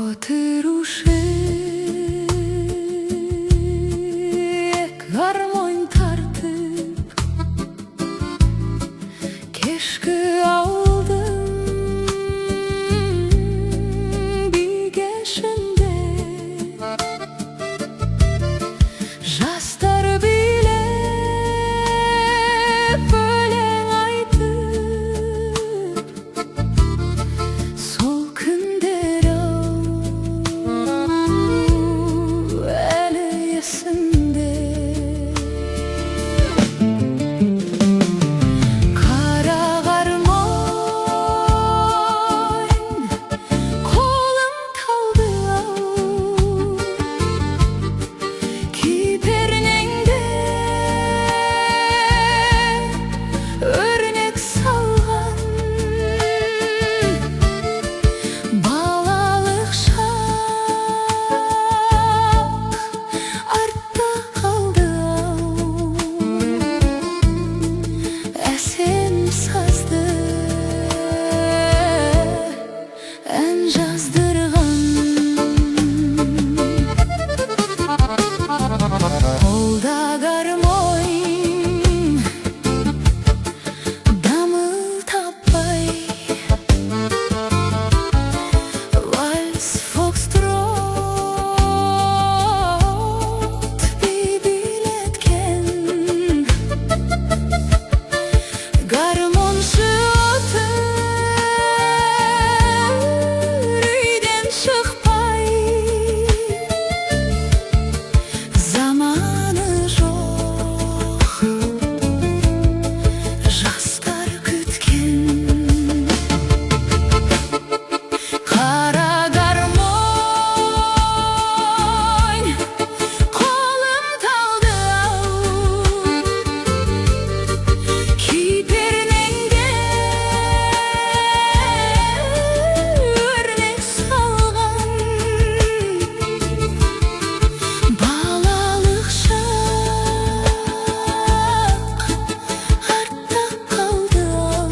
Отырушы-ек гармонь тартып, кешкі ауылдың кешінде, жастар билеп өлең айтып, сол күндер-ау әлі есімде. Қара гармонь, қолым талды-ау, пернеңде өрнек салған, балалық шақ артта қалды-ау, әсем сазды ән жаздырған. Қолда гармонь дамыл таппай, вальс фокстрот билеткен, гармоншы отыр үйден шықпай, заманы жоқ жастар күткен. Қара гармонь, қолым талды-ау, пернеңде өрнек салған, балалық шақ артта қалды-ау,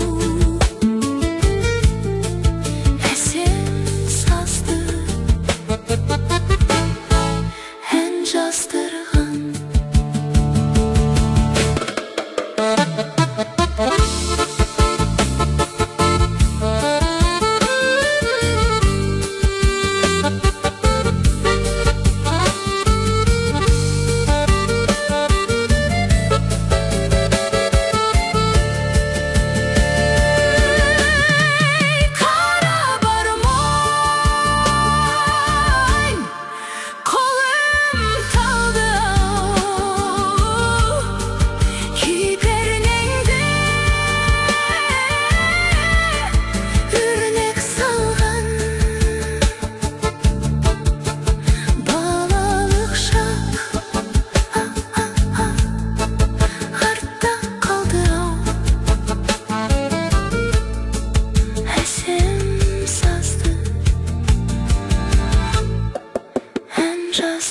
әсем сазды ән жаздырған. Қара гармонь, қолым талды-ау, пернеңде өрнек салған, балалық шақ артта қалды-ау, әсем сазды ән жаздырған.